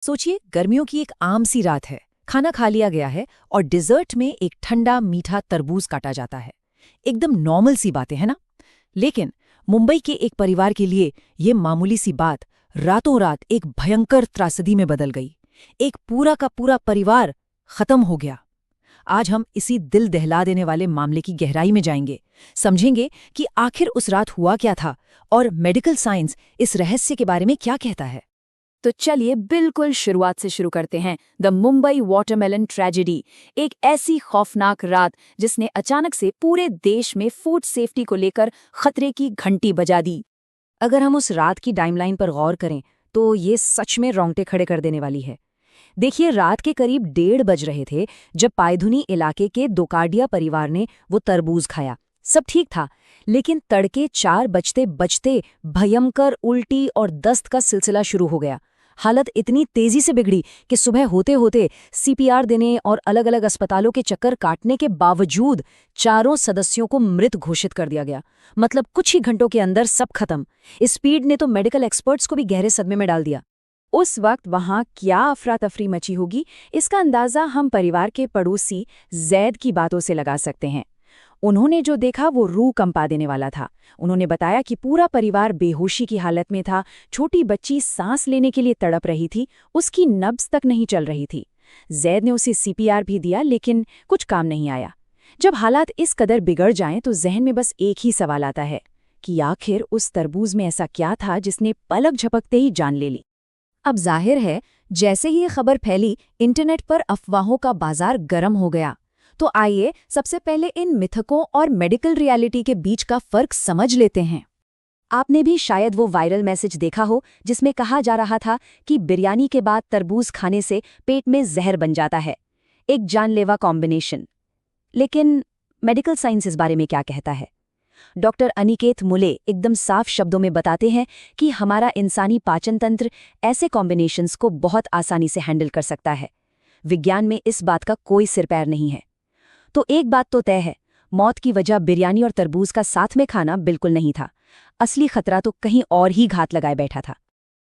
सोचिए, गर्मियों की एक आम सी रात है, खाना खा लिया गया है और डिजर्ट में एक ठंडा मीठा तरबूज काटा जाता है। एकदम नॉर्मल सी बातें है ना। लेकिन मुंबई के एक परिवार के लिए ये मामूली सी बात रातों रात एक भयंकर त्रासदी में बदल गई। एक पूरा का पूरा परिवार खत्म हो गया। आज हम इसी दिल दहला देने वाले मामले की गहराई में जाएंगे, समझेंगे कि आखिर उस रात हुआ क्या था और मेडिकल साइंस इस रहस्य के बारे में क्या कहता है। तो चलिए बिल्कुल शुरुआत से शुरू करते हैं। द मुंबई वाटरमेलन ट्रेजेडी, एक ऐसी खौफनाक रात जिसने अचानक से पूरे देश में फूड सेफ्टी को लेकर खतरे की घंटी बजा दी। अगर हम उस रात की टाइमलाइन पर गौर करें तो ये सच में रोंगटे खड़े कर देने वाली है। देखिए, रात के करीब 1:30 बज रहे थे जब पायधुनी इलाके के दोकाडिया परिवार ने वो तरबूज खाया। सब ठीक था, लेकिन तड़के 4 बजते बजते भयंकर उल्टी और दस्त का सिलसिला शुरू हो गया। हालत इतनी तेजी से बिगड़ी कि सुबह होते होते सीपीआर देने और अलग अलग अस्पतालों के चक्कर काटने के बावजूद चारों सदस्यों को मृत घोषित कर दिया गया। मतलब कुछ ही घंटों के अंदर सब खत्म। इस स्पीड ने तो मेडिकल एक्सपर्ट्स को भी गहरे सदमे में डाल दिया। उस वक्त वहां क्या अफरा तफरी मची होगी, इसका अंदाजा हम परिवार के पड़ोसी जैद की बातों से लगा सकते हैं। उन्होंने जो देखा वो रूह कंपा देने वाला था। उन्होंने बताया कि पूरा परिवार बेहोशी की हालत में था। छोटी बच्ची सांस लेने के लिए तड़प रही थी, उसकी नब्ज तक नहीं चल रही थी। जैद ने उसे सीपीआर भी दिया, लेकिन कुछ काम नहीं आया। जब हालात इस कदर बिगड़ जाएं तो जहन में बस एक ही सवाल आता है कि आखिर उस तरबूज में ऐसा क्या था जिसने पलक झपकते ही जान ले ली। अब जाहिर है, जैसे ही ये खबर फैली, इंटरनेट पर अफवाहों का बाजार गर्म हो गया। तो आइए सबसे पहले इन मिथकों और मेडिकल रियलिटी के बीच का फर्क समझ लेते हैं। आपने भी शायद वो वायरल मैसेज देखा हो जिसमें कहा जा रहा था कि बिरयानी के बाद तरबूज खाने से पेट में जहर बन जाता है। एक जानलेवा कॉम्बिनेशन। लेकिन मेडिकल साइंस इस बारे में क्या कहता है? डॉक्टर अनिकेत मुले एकदम साफ शब्दों में बताते हैं कि हमारा इंसानी पाचन तंत्र ऐसे कॉम्बिनेशंस को बहुत आसानी से हैंडल कर सकता है। विज्ञान में इस बात का कोई सिर पैर नहीं है। तो एक बात तो तय है, मौत की वजह बिरयानी और तरबूज का साथ में खाना बिल्कुल नहीं था। असली खतरा तो कहीं और ही घात लगाए बैठा था।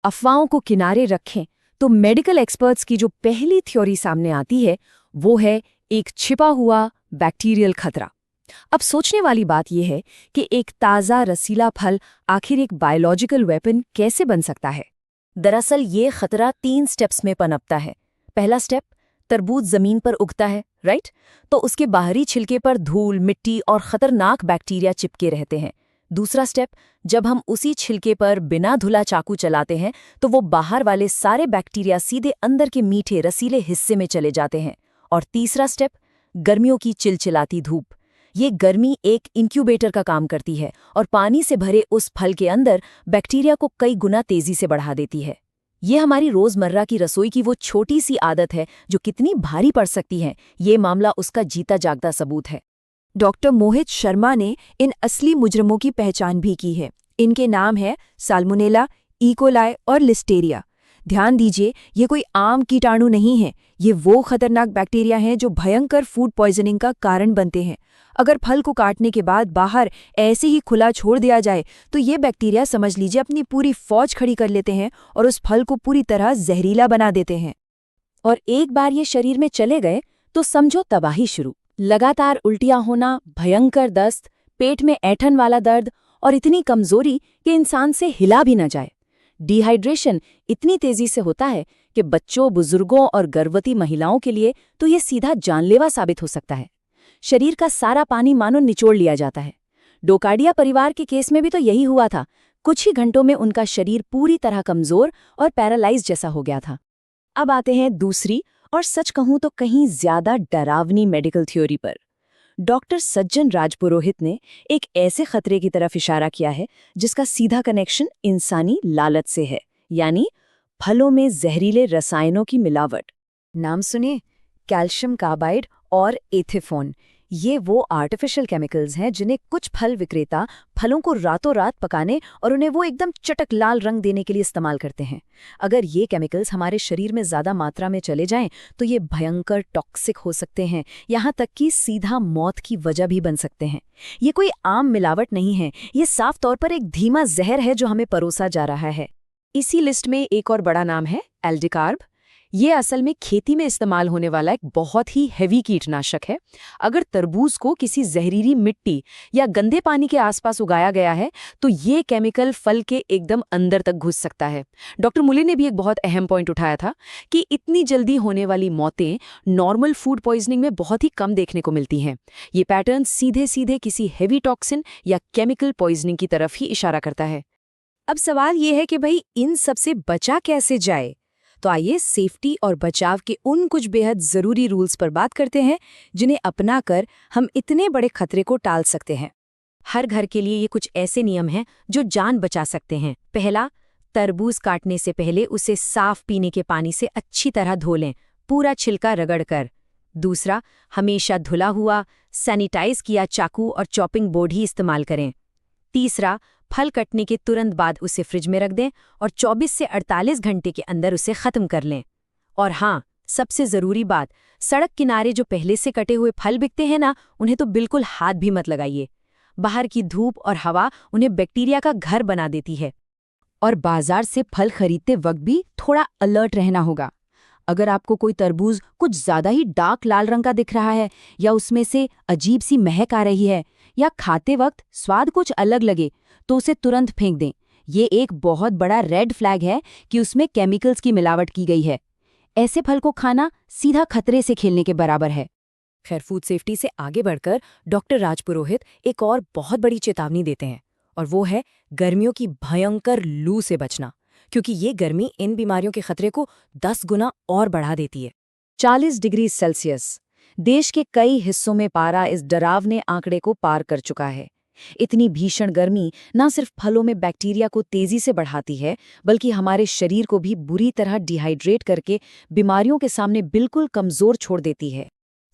अफवाहों को किनारे रखें तो मेडिकल एक्सपर्ट्स की जो पहली थ्योरी सामने आती है वो है एक छिपा हुआ बैक्टीरियल खतरा। अब सोचने वाली बात यह है कि एक ताज़ा रसीला फल आखिर एक बायोलॉजिकल वेपन कैसे बन सकता है। दरअसल ये खतरा 3 स्टेप्स में पनपता है। पहला स्टेप, तरबूज जमीन पर उगता है, राइट? तो उसके बाहरी छिलके पर धूल, मिट्टी और खतरनाक बैक्टीरिया चिपके रहते हैं। दूसरा स्टेप, जब हम उसी छिलके पर बिना धुला चाकू चलाते हैं तो वो बाहर वाले सारे बैक्टीरिया सीधे अंदर के मीठे रसीले हिस्से में चले जाते हैं। और तीसरा स्टेप, गर्मियों की चिलचिलाती धूप। ये गर्मी एक इंक्यूबेटर का काम करती है और पानी से भरे उस फल के अंदर बैक्टीरिया को कई गुना तेजी से बढ़ा देती है। ये हमारी रोजमर्रा की रसोई की वो छोटी सी आदत है जो कितनी भारी पड़ सकती है। ये मामला उसका जीता जागता सबूत है। डॉक्टर मोहित शर्मा ने इन असली मुजरमों की पहचान भी की है। इनके नाम है साल्मोनेला, इकोलाई और लिस्टेरिया। ध्यान दीजिए, ये कोई आम कीटाणु नहीं है। ये वो खतरनाक बैक्टीरिया हैं जो भयंकर फूड पॉइजनिंग का कारण बनते हैं। अगर फल को काटने के बाद बाहर ऐसे ही खुला छोड़ दिया जाए तो ये बैक्टीरिया, समझ लीजिए, अपनी पूरी फौज खड़ी कर लेते हैं और उस फल को पूरी तरह जहरीला बना देते हैं। और एक बार ये शरीर में चले गए तो समझो तबाही शुरू। लगातार उल्टियां होना, भयंकर दस्त, पेट में ऐंठन वाला दर्द और इतनी कमजोरी कि इंसान से हिला भी न जाए। डिहाइड्रेशन इतनी तेजी से होता है कि बच्चों, बुजुर्गों और गर्भवती महिलाओं के लिए तो ये सीधा जानलेवा साबित हो सकता है। शरीर का सारा पानी मानो निचोड़ लिया जाता है। डोकाडिया परिवार के केस में भी तो यही हुआ था। कुछ ही घंटों में उनका शरीर पूरी तरह कमजोर और पैरालाइज जैसा हो गया था। अब आते हैं दूसरी और सच कहूं तो कहीं ज्यादा डरावनी मेडिकल थ्योरी पर। डॉक्टर सज्जन राजपुरोहित ने एक ऐसे खतरे की तरफ इशारा किया है जिसका सीधा कनेक्शन इंसानी लालच से है, यानी फलों में जहरीले रसायनों की मिलावट। नाम सुनिए, कैल्शियम कार्बाइड और एथिफोन। ये वो आर्टिफिशियल केमिकल्स हैं जिन्हें कुछ फल विक्रेता फलों को रातों रात पकाने और उन्हें वो एकदम चटक लाल रंग देने के लिए इस्तेमाल करते हैं। अगर ये केमिकल्स हमारे शरीर में ज़्यादा मात्रा में चले जाएं तो ये भयंकर टॉक्सिक हो सकते हैं, यहाँ तक कि सीधा मौत की वजह भी बन सकते हैं। ये कोई आम मिलावट नहीं है, ये साफ तौर पर एक धीमा जहर है जो हमें परोसा जा रहा है। इसी लिस्ट में एक और बड़ा नाम है एल्डिकार्ब। ये असल में खेती में इस्तेमाल होने वाला एक बहुत ही हैवी कीटनाशक है। अगर तरबूज को किसी जहरीली मिट्टी या गंदे पानी के आसपास उगाया गया है तो ये केमिकल फल के एकदम अंदर तक घुस सकता है। डॉक्टर मुले ने भी एक बहुत अहम पॉइंट उठाया था कि इतनी जल्दी होने वाली मौतें नॉर्मल फूड पॉइजनिंग में बहुत ही कम देखने को मिलती हैं। ये पैटर्न सीधे सीधे किसी हैवी टॉक्सिन या केमिकल पॉइजनिंग की तरफ ही इशारा करता है। अब सवाल ये है कि भाई इन सबसे बचा कैसे जाए। तो आइए सेफ्टी और बचाव के उन कुछ बेहद ज़रूरी रूल्स पर बात करते हैं जिन्हें अपनाकर हम इतने बड़े खतरे को टाल सकते हैं। हर घर के लिए ये कुछ ऐसे नियम हैं जो जान बचा सकते हैं। पहला, तरबूज काटने से पहले उसे साफ पीने के पानी से अच्छी तरह धो लें, पूरा छिलका रगड़कर। दूसरा, हमेशा धुला हुआ सैनिटाइज किया चाकू और चॉपिंग बोर्ड ही इस्तेमाल करें। तीसरा, फल कटने के तुरंत बाद उसे फ्रिज में रख दें और 24 से 48 घंटे के अंदर उसे खत्म कर लें। और हाँ, सबसे ज़रूरी बात, सड़क किनारे जो पहले से कटे हुए फल बिकते हैं ना, उन्हें तो बिल्कुल हाथ भी मत लगाइए। बाहर की धूप और हवा उन्हें बैक्टीरिया का घर बना देती है। और बाजार से फल खरीदते वक्त भी थोड़ा अलर्ट रहना होगा। अगर आपको कोई तरबूज कुछ ज़्यादा ही डार्क लाल रंग का दिख रहा है, या उसमें से अजीब सी महक आ रही है, या खाते वक्त स्वाद कुछ अलग लगे, तो उसे तुरंत फेंक दें। ये एक बहुत बड़ा रेड फ्लैग है कि उसमें केमिकल्स की मिलावट की गई है। ऐसे फल को खाना सीधा खतरे से खेलने के बराबर है। खैर, फूड सेफ्टी से आगे बढ़कर डॉक्टर राजपुरोहित एक और बहुत बड़ी चेतावनी देते हैं, और वो है गर्मियों की भयंकर लू से बचना, क्योंकि ये गर्मी इन बीमारियों के खतरे को 10 गुना और बढ़ा देती है। 40 डिग्री सेल्सियस देश के कई हिस्सों में पारा इस डरावने आंकड़े को पार कर चुका है। इतनी भीषण गर्मी न सिर्फ फलों में बैक्टीरिया को तेजी से बढ़ाती है, बल्कि हमारे शरीर को भी बुरी तरह डिहाइड्रेट करके बीमारियों के सामने बिल्कुल कमजोर छोड़ देती है।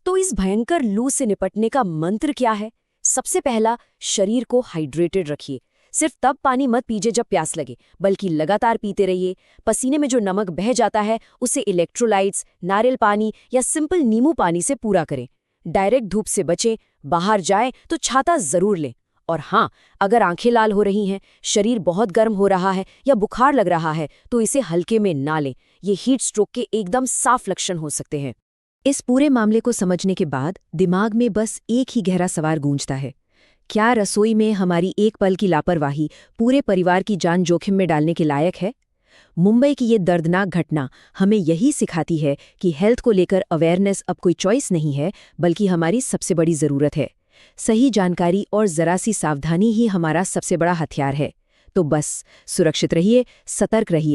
तो इस भयंकर लू से निपटने का मंत्र क्या है? सबसे पहला, शरीर को हाइड्रेटेड रखिए। सिर्फ तब पानी मत पीजिए जब प्यास लगे, बल्कि लगातार पीते रहिए। पसीने में जो नमक बह जाता है उसे इलेक्ट्रोलाइट्स, नारियल पानी या सिंपल नींबू पानी से पूरा करें। डायरेक्ट धूप से बचें, बाहर जाएं तो छाता जरूर लें। और हाँ, अगर आंखें लाल हो रही हैं, शरीर बहुत गर्म हो रहा है या बुखार लग रहा है, तो इसे हल्के में ना लें। ये हीट स्ट्रोक के एकदम साफ लक्षण हो सकते हैं। इस पूरे मामले को समझने के बाद दिमाग में बस एक ही गहरा सवाल गूंजता है, क्या रसोई में हमारी एक पल की लापरवाही पूरे परिवार की जान जोखिम में डालने के लायक है? मुंबई की ये दर्दनाक घटना हमें यही सिखाती है कि हेल्थ को लेकर अवेयरनेस अब कोई चॉइस नहीं है, बल्कि हमारी सबसे बड़ी ज़रूरत है। सही जानकारी और ज़रा सी सावधानी ही हमारा सबसे बड़ा हथियार है। तो बस सुरक्षित रहिए, सतर्क रहिए।